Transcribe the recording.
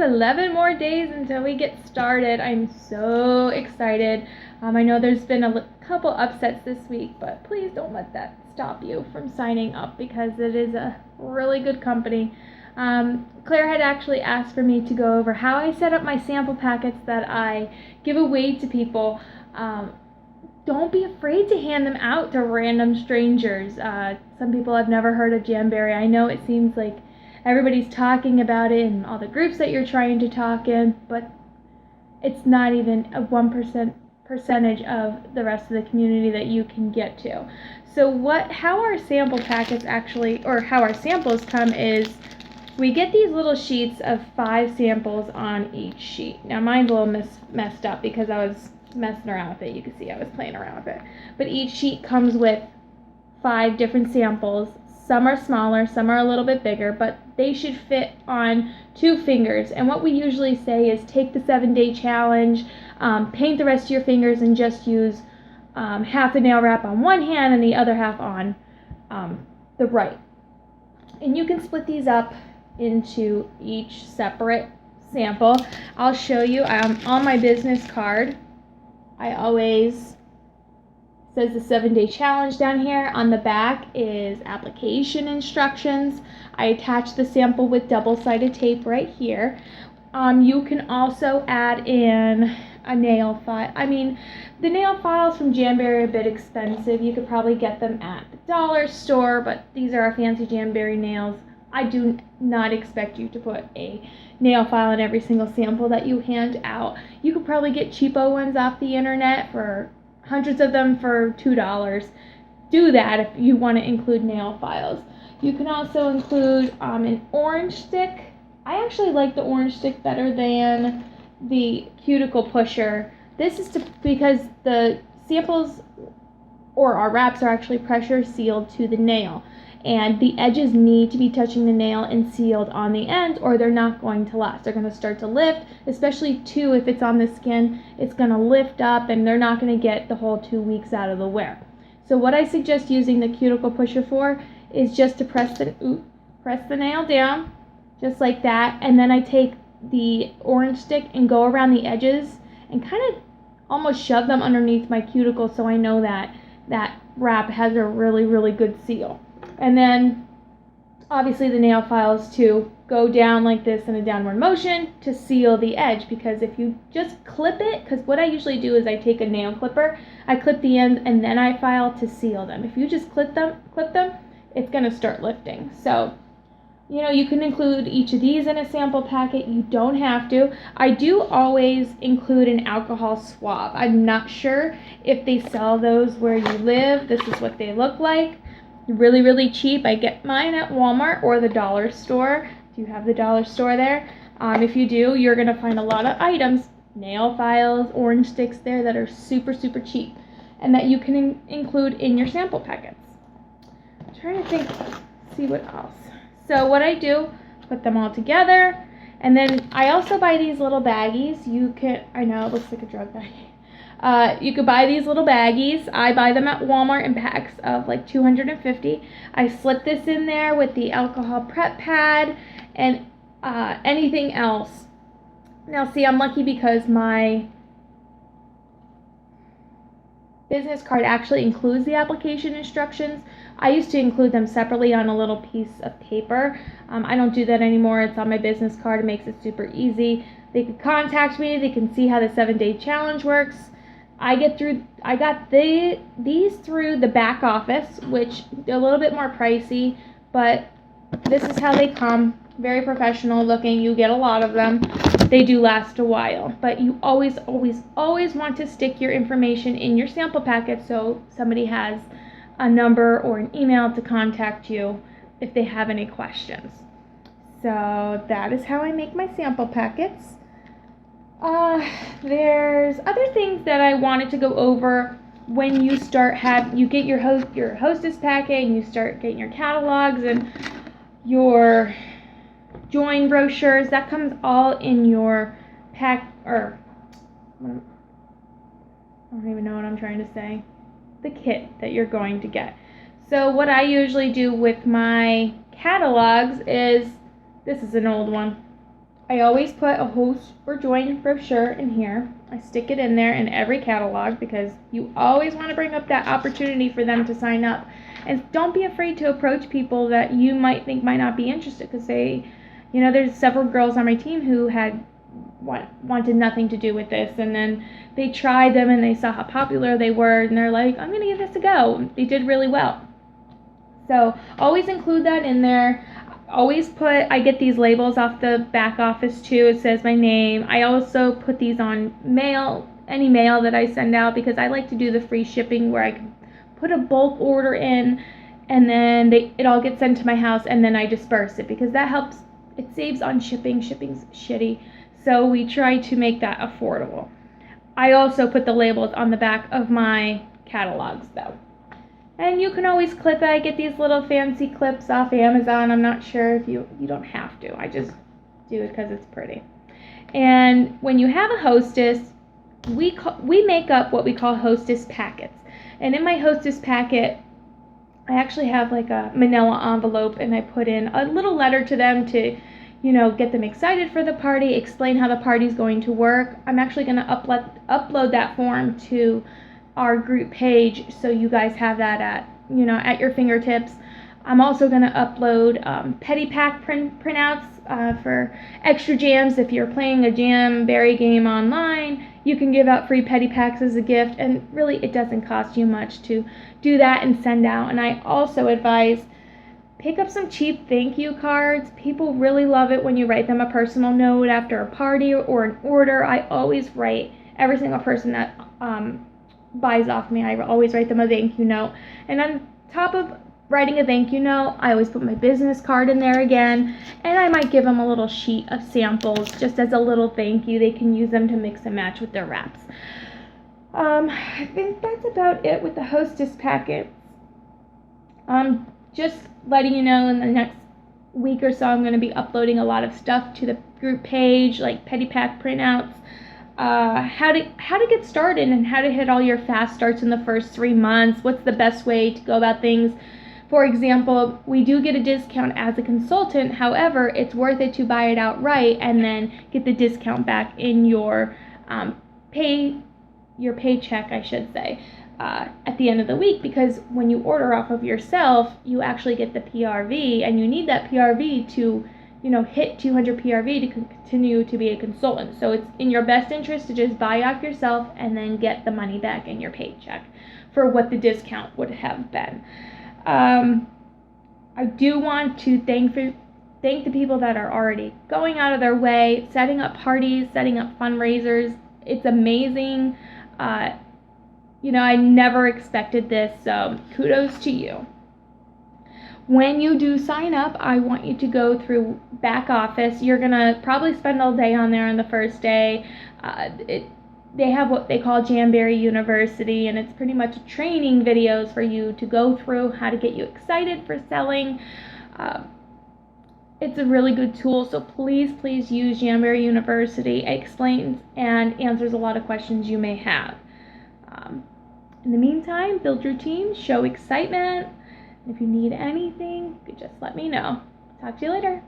11 more days until we get started. I'm so excited. I know there's been a couple upsets this week, but please don't let that stop you from signing up because it is a really good company. Claire had actually asked for me to go over how I set up my sample packets that I give away to people. Don't be afraid to hand them out to random strangers. Some people have never heard of Jamberry. I know it seems like everybody's talking about it in all the groups that you're trying to talk in, but it's not even a 1% percentage of the rest of the community that you can get to. So how our sample packets actually, or how our samples come is, we get these little sheets of 5 samples on each sheet. Now mine's a little messed up because I was messing around with it. You can see I was playing around with it. But each sheet comes with 5 different samples. Some are smaller, some are a little bit bigger, but they should fit on 2 fingers. And what we usually say is take the 7-day challenge, paint the rest of your fingers, and just use half the nail wrap on one hand and the other half on the right. And you can split these up into each separate sample. I'll show you on my business card. I always says the 7-day challenge down here. On the back is application instructions. I attach the sample with double-sided tape right here. You can also add in a nail file. I mean, the nail files from Jamberry are a bit expensive. You could probably get them at the dollar store, but these are our fancy Jamberry nails. I do not expect you to put a nail file in every single sample that you hand out. You could probably get cheapo ones off the internet for hundreds of them for $2. Do that if you want to include nail files. You can also include an orange stick. I actually like the orange stick better than the cuticle pusher. This is because the samples or our wraps are actually pressure sealed to the nail, and the edges need to be touching the nail and sealed on the end, or they're not going to last. They're going to start to lift, especially too if it's on the skin. It's going to lift up and they're not going to get the whole 2 weeks out of the wear. So what I suggest using the cuticle pusher for is just to press the nail down just like that, and then I take the orange stick and go around the edges and kind of almost shove them underneath my cuticle so I know that that wrap has a really, really good seal. And then obviously the nail files to go down like this in a downward motion to seal the edge, because if you just clip it, because what I usually do is I take a nail clipper, I clip the ends and then I file to seal them. If you just clip them, it's going to start lifting. So, you know, you can include each of these in a sample packet. You don't have to. I do always include an alcohol swab. I'm not sure if they sell those where you live. This is what they look like. Really, really cheap. I get mine at Walmart or the dollar store. Do you have the dollar store there? If you do, you're going to find a lot of items, nail files, orange sticks there that are super, super cheap and that you can include in your sample packets. I'm trying to think, see what else. So what I do, put them all together, and then I also buy these little baggies. You can, I know it looks like a drug baggie. You could buy these little baggies. I buy them at Walmart in packs of like 250. I slip this in there with the alcohol prep pad and anything else. Now see, I'm lucky because my business card actually includes the application instructions. I used to include them separately on a little piece of paper. I don't do that anymore. It's on my business card. It makes it super easy. They can contact me. They can see how the 7-day challenge works. I got these through the back office, which are a little bit more pricey, but this is how they come. Very professional looking. You get a lot of them. They do last a while, but you always, always, always want to stick your information in your sample packet so somebody has a number or an email to contact you if they have any questions. So that is how I make my sample packets. There's other things that I wanted to go over when you you get your hostess packet and you start getting your catalogs and your join brochures. That comes all in your pack, or I don't even know what I'm trying to say. The kit that you're going to get. So what I usually do with my catalogs is, this is an old one. I always put a host or join brochure in here. I stick it in there in every catalog because you always want to bring up that opportunity for them to sign up. And don't be afraid to approach people that you might think might not be interested, because there's several girls on my team who had wanted nothing to do with this, and then they tried them and they saw how popular they were, and they're like, I'm going to give this a go. They did really well. So always include that in there. I get these labels off the back office too. It says my name. I also put these on any mail that I send out, because I like to do the free shipping where I can put a bulk order in, and then it all gets sent to my house, and then I disperse it, because that helps. It saves on shipping. Shipping's shitty. So we try to make that affordable. I also put the labels on the back of my catalogs though. And you can always clip it. I get these little fancy clips off Amazon. I'm not sure if you don't have to. I just do it because it's pretty. And when you have a hostess, we make up what we call hostess packets. And in my hostess packet, I actually have like a manila envelope, and I put in a little letter to them to, get them excited for the party, explain how the party's going to work. I'm actually going to upload that form to our group page, so you guys have that at your fingertips. I'm also going to upload petty pack printouts for extra jams. If you're playing a Jamberry game online, you can give out free petty packs as a gift, and really it doesn't cost you much to do that and send out. And I also advise, pick up some cheap thank you cards. People really love it when you write them a personal note after a party or an order. I always write every single person that buys off me. I always write them a thank you note. And on top of writing a thank you note, I always put my business card in there again, and I might give them a little sheet of samples just as a little thank you. They can use them to mix and match with their wraps. I think that's about it with the hostess packets. Just letting you know, in the next week or so, I'm going to be uploading a lot of stuff to the group page, like petty pack printouts, how to get started, and how to hit all your fast starts in the first 3 months. What's the best way to go about things? For example, we do get a discount as a consultant. However, it's worth it to buy it outright and then get the discount back in your paycheck, I should say, at the end of the week, because when you order off of yourself, you actually get the PRV, and you need that PRV to hit 200 PRV to continue to be a consultant. So it's in your best interest to just buy off yourself and then get the money back in your paycheck for what the discount would have been. I do want to thank the people that are already going out of their way, setting up parties, setting up fundraisers. It's amazing. I never expected this, so kudos to you. When you do sign up, I want you to go through back office. You're going to probably spend all day on there on the first day. They have what they call Jamberry University, and it's pretty much training videos for you to go through how to get you excited for selling. It's a really good tool, so please use Jamberry University. It explains and answers a lot of questions you may have. In the meantime, build your team, show excitement. If you need anything, you just let me know. Talk to you later.